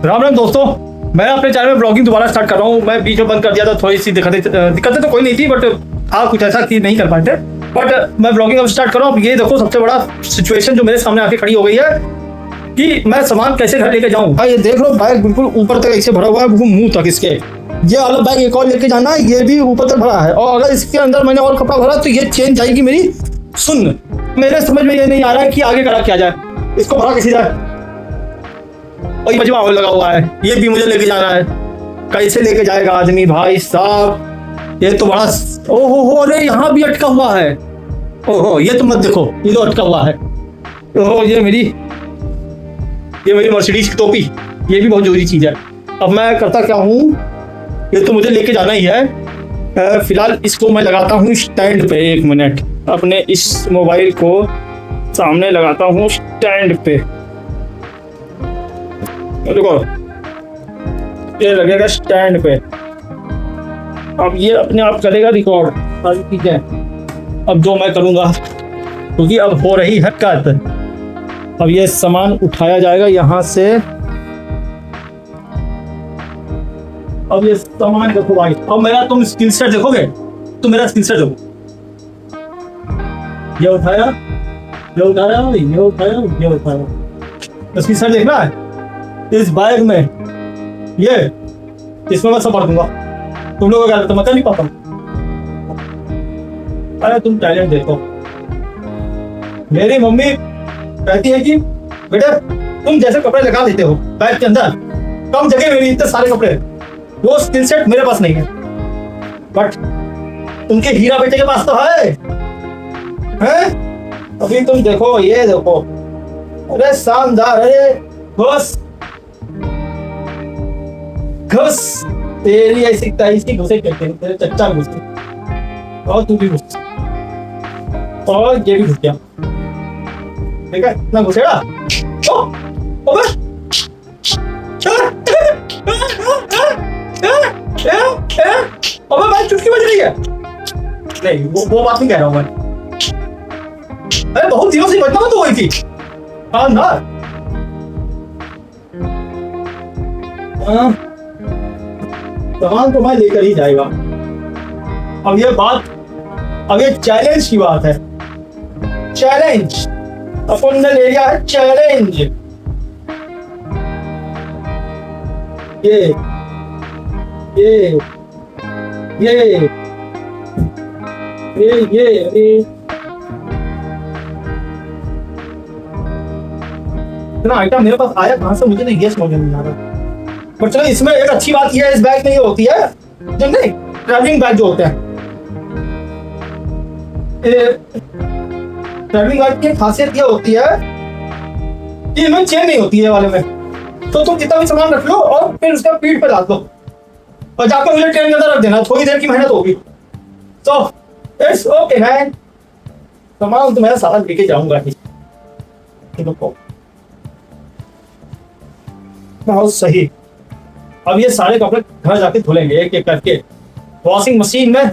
राम राम दोस्तों, मैं अपने चैनल में ब्लॉगिंग दोबारा स्टार्ट कर रहा हूँ। मैं बीच में बंद कर दिया था, थोड़ी सी दिक्कतें तो कोई नहीं थी, बट हाँ कुछ ऐसा कि नहीं कर पाए थे। बट मैं ब्लॉगिंग अब स्टार्ट कर रहा हूँ। अब ये देखो सबसे बड़ा सिचुएशन जो मेरे सामने आके खड़ी हो गई है कि मैं सामान कैसे घर लेके जाऊँ। हाँ ये देख लो, बैग बिल्कुल ऊपर तक ऐसे भरा हुआ है, मुंह तक इसके। ये वाला बैग एक और लेके जाना है, ये भी ऊपर तक भरा है। और अगर इसके अंदर मैंने और कपड़ा भरा तो ये चेन जाएगी मेरी। सुन, मेरे समझ में ये नहीं आ रहा है कि आगे करा क्या जाए, इसको भरा कैसे जाए। और ये मजमा और लगा हुआ है, ये भी मुझे लेके जाना है। कैसे लेके जाएगा आदमी भाई साहब, ये तो बड़ा ओहो, अरे यहाँ भी अटका हुआ है। ओहो, ये तो मत देखो, ये तो अटका हुआ है। ओहो, ये मेरी मर्सिडीज की टोपी, ये भी बहुत जरूरी चीज है। अब मैं करता क्या हूँ, ये तो मुझे लेके जाना ही है। फिलहाल इसको मैं लगाता हूँ स्टैंड पे। एक मिनट, अपने इस मोबाइल को सामने लगाता हूँ स्टैंड पे। देखो ये लगेगा स्टैंड पे। अब ये अपने आप करेगा रिकॉर्ड सारी चीजें। अब जो मैं करूँगा, क्योंकि अब हो रही हरकत, अब ये सामान उठाया जाएगा यहाँ से। अब ये सामान देखो भाई, अब मेरा तुम स्क्रीन शॉट देखोगे तो मेरा स्क्रीन शॉट देखो। ये उठाया, ये उठाया, ये उठाया, ये उठाया, स्क्रीन शॉट देखना है इस बैग में। ये इसमें मैं सब भर दूंगा। तुम लोगों को क्या, मैं कर नहीं पाता। अरे तुम टैलेंट देखो। मेरी मम्मी कहती है कि बेटा तुम जैसे कपड़े लगा देते हो बैग के अंदर, कम जगह मेरी इतने सारे कपड़े, वो स्किल सेट मेरे पास नहीं है। बट उनके हीरा बेटे के पास तो है। अभी तुम देखो, ये देखो, अरे शानदार। अरे बस घुस, तेरी ऐसी तैसी घुसे करते हैं, तेरे चच्चा घुसे और तू भी घुस और ये भी घुस गया। ठीक है, इतना घुसेगा। अबे भाई चुटकी बज रही है। नहीं, वो बात नहीं कह रहा हूँ मैं। अरे बहुत दिनों से बजना तो हुई थी। हाँ ना, सामान तो मैं लेकर ही जाएगा। अब ये चैलेंज की बात है। चैलेंज अपन ने ले लिया है, चैलेंज। ये इतना आइटम मेरे पास आया कहां से, मुझे नहीं, ये समझ में नहीं आ रहा। पर चलो, इसमें एक अच्छी बात यह है, इस बैग में ये होती है जो नहीं ट्रैवलिंग बैग जो होते हैं, ट्रैवलिंग बैग की खासियत ये होती है कि इनमें चेन नहीं होती है वाले में। तो तुम कितना भी सामान रख लो और फिर उसका पीठ पे डाल दो और जाकर मुझे ट्रेन के अंदर रख देना। थोड़ी देर की मेहनत होगी। तो इट्स ओके मैन, सामान तो मैं सारा लेके जाऊंगा ही। बहुत सही। अब ये सारे कपड़े घर जाके धुलेंगे एक एक करके वॉशिंग मशीन में।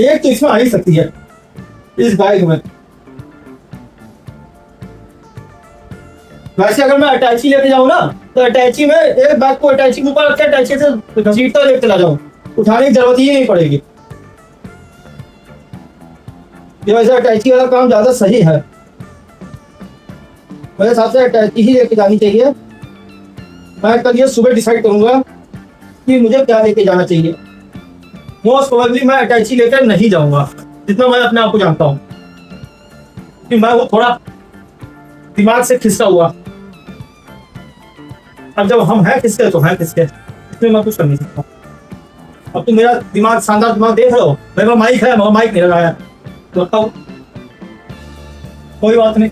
एक तो इसमें आ ही सकती है इस बैग में। वैसे अगर मैं अटैची लेके जाऊं ना, तो अटैची में एक बैग को अटैची के ऊपर रख के अटैची से घसीटता लेके चला जाऊं, उठाने की जरूरत ही नहीं पड़ेगी। ये वैसे अटैची वाला काम ज्यादा सही है। मेरे हिसाब से अटैची ही लेके जानी चाहिए। मैं कल ये सुबह डिसाइड करूंगा कि मुझे क्या लेके जाना चाहिए। मोस्ट प्रोबेबली मैं अटैची लेकर नहीं जाऊंगा, जितना मैं अपने आप को जानता हूँ कि मैं वो थोड़ा दिमाग से खिसका हुआ। अब जब हम हैं खिसके तो हैं खिसके, इसमें मैं कुछ कर नहीं सकता। अब तुम मेरा दिमाग, शानदार दिमाग देख रहे हो। मेरा माइक है, मेरा माइक नहीं लगाया तो बताओ, कोई बात नहीं।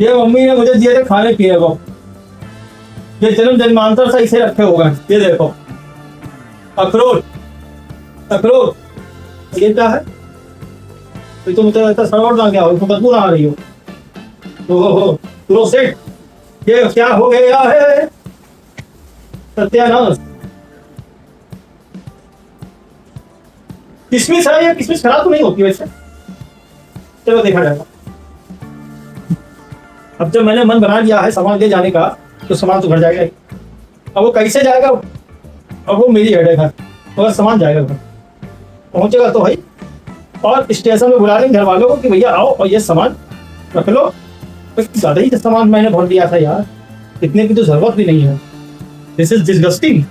ये मम्मी ने मुझे दिए थे खाने पीने को। ये जन्मांतर से इसे रखे होगा। ये देखो, अखरोट, ये क्या है? तो मुझे लगता है सरवर ना क्या हो, इसमें बदबू ना आ रही हो। ओहो, प्रोसेट, ये क्या हो गया है? सत्यानाश। किशमिश है, ये किशमिश खराब तो नहीं होती वैसे, चलो देखा जाएगा। अब जब मैंने मन बना लिया है सामान ले जाने का, तो सामान तो घर जाएगा ही। अब वो कैसे जाएगा? अब वो मेरी हेडेक है, अगर सामान जाएगा घर, पहुंचेगा तो भाई, और स्टेशन में बुला लेंगे घर वालों को कि भैया आओ और ये सामान रख लो। तो ज्यादा ही सामान मैंने भर दिया था यार, इतने की तो जरूरत भी नहीं है। This is disgusting.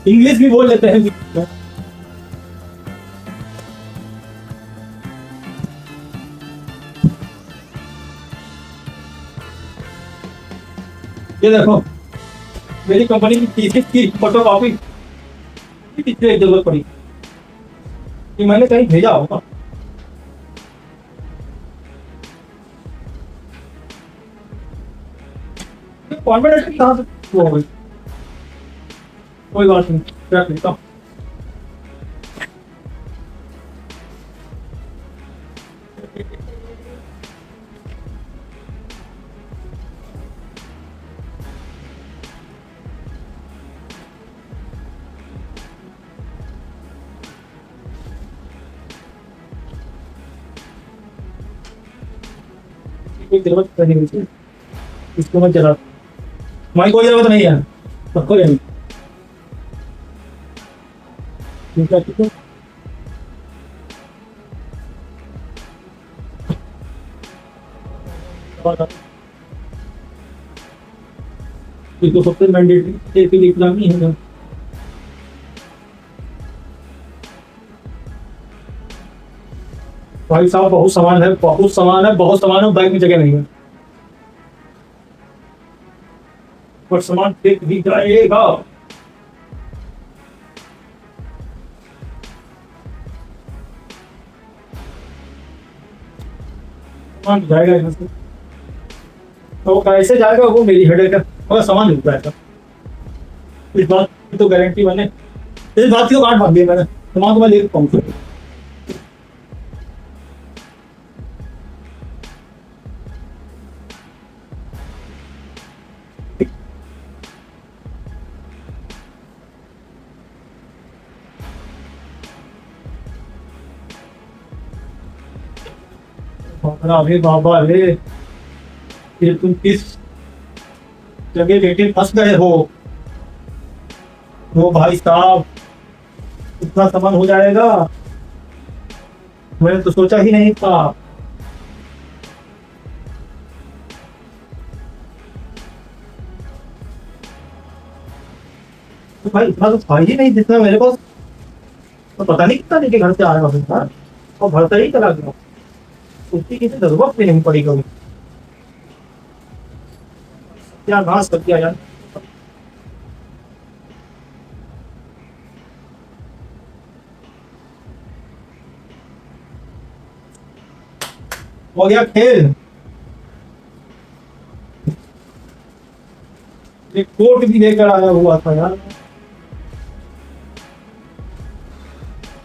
इंग्लिश भी बोल लेते हैं। ये देखो, मेरी कंपनी की थीसिस की फोटो कॉपी कितनी जरूरत पड़ी कि मैंने कहीं भेजा होगा। कॉन्फिडेंस कहाँ से वो हो गई? कोई बात नहीं, रख लेता हूँ। कोई जरूरत नहीं है इसको, मैं चला, हमारी कोई जरूरत नहीं है, सबको लेनी। ठीक है, ठीक है। ये तो सबसे मैंडेटरी लिखना नहीं है। भाई साहब बहुत सामान है, बहुत सामान है, बहुत सामान है, बैग में जगह नहीं है, पर सामान फेंक भी जाएगा। सामान जाएगा यहाँ से, तो वो कैसे जाएगा वो मेरी हेडेक है, और सामान मिल जाएगा। इस बात की तो गारंटी मैंने, इस बात की तो गांठ बांध दी मैंने, सामान तो मैं लेकर पहुंचूंगा। अरे बाबा रे, ये तुम किस जगह लेके फंस गए हो? वो भाई साहब, इतना सामान हो जाएगा मैंने तो सोचा ही नहीं था। तो भाई इतना तो था ही नहीं जितना मेरे पास, तो पता नहीं कितना लेके घर से आया था, और भरता ही चला गया, उसकी किसी जरूरत भी नहीं पड़ी कभी। क्या घास कर दिया यार। हो गया खेल। एक कोट भी लेकर आया हुआ था यार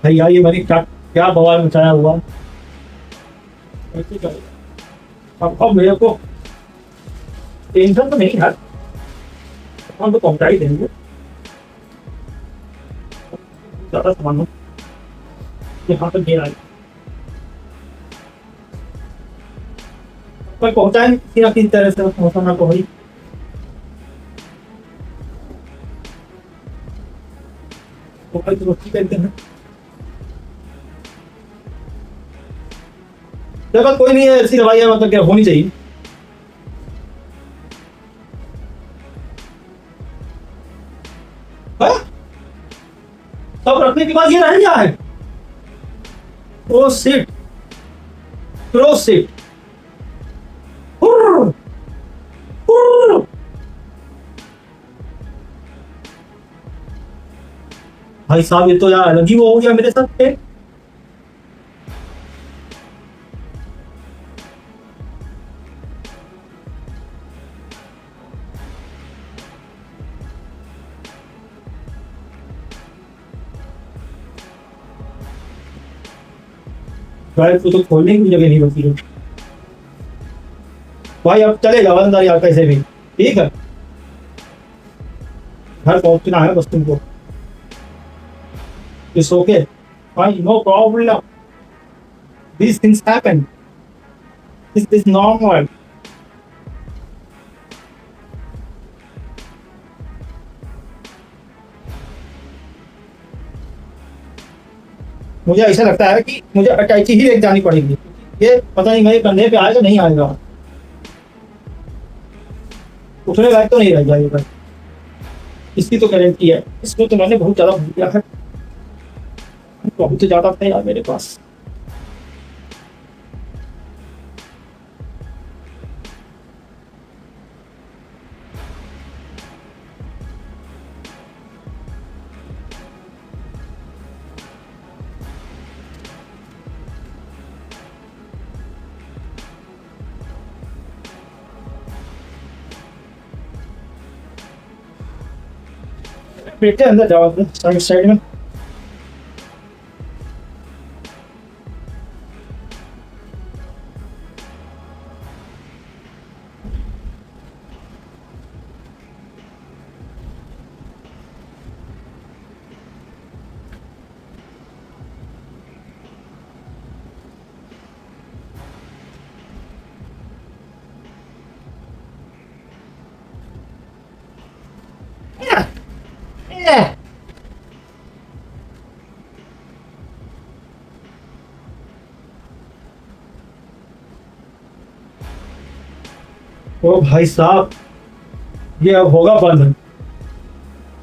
भैया, ये मैंने क्या क्या बवाल मचाया हुआ। अब मेरे को टेंशन तो नहीं है, हम तो पहुंचा ही देंगे। ज्यादा सामान हो यहाँ तक नहीं आए, कोई पहुंचाए किसी ना किसी तरह से पहुंचाना तो ही। तो भाई तो करते हैं, जगह कोई नहीं है, ऐसी दवाइयाँ मतलब क्या होनी चाहिए। सब रखने के बाद ये रह गया है। Proceed, proceed. भाई साहब ये तो यार अलग ही वो हो गया मेरे साथ। ड्राइव को तो खोलने की जगह नहीं बची है। भाई अब चले जाओ अंदर यार कैसे भी, ठीक है? घर पहुंचना है बस तुमको। इट्स ओके भाई, no problem, these things happen, this is normal। मुझे ऐसा लगता है कि मुझे अटैची ही लेके जानी पड़ेगी, ये पता नहीं मेरे कंधे पे आएगा नहीं आएगा, उठने लायक तो नहीं रह जाएगा, इसकी तो गारंटी है। इसमें तो मैंने बहुत ज्यादा भूल गया है, बहुत ज्यादा था यार मेरे पास। बेटे अंदर जाओ, साइड साइड में। ओ भाई साहब, ये अब होगा बंद।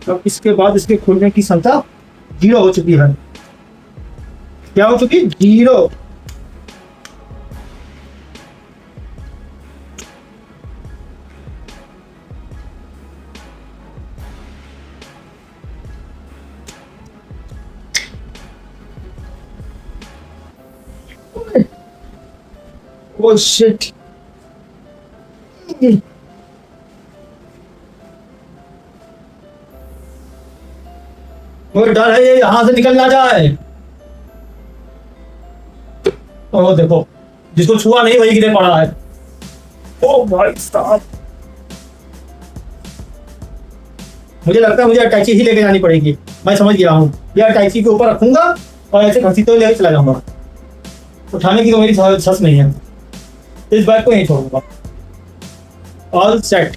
अब इसके बाद इसके खुलने की क्षमता 0 हो चुकी है। क्या हो चुकी? 0। Oh shit। मुझे डर है ये यहाँ से निकल ना जाए। ओ देखो, जिसको छुआ नहीं वही गिरे पड़ा है। ओ भाई साहब, मुझे लगता है मुझे अटैची ही लेके जानी पड़ेगी। मैं समझ गया हूँ, ये अटैची के ऊपर रखूंगा और ऐसे घसीटते हुए लेके चला जाऊंगा। उठाने की तो मेरी सस नहीं है, इस बाइक को नहीं छोड़ूंगा। All set.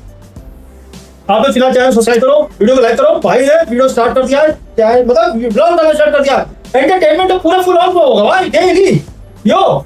आप लोग फिलहाल चैनल सब्सक्राइब करो, वीडियो को लाइक करो। भाई ने वीडियो स्टार्ट कर दिया है, मतलब ब्लॉग डालना स्टार्ट कर दिया। एंटरटेनमेंट तो पूरा फुल ऑन होगा भाई डेली। यो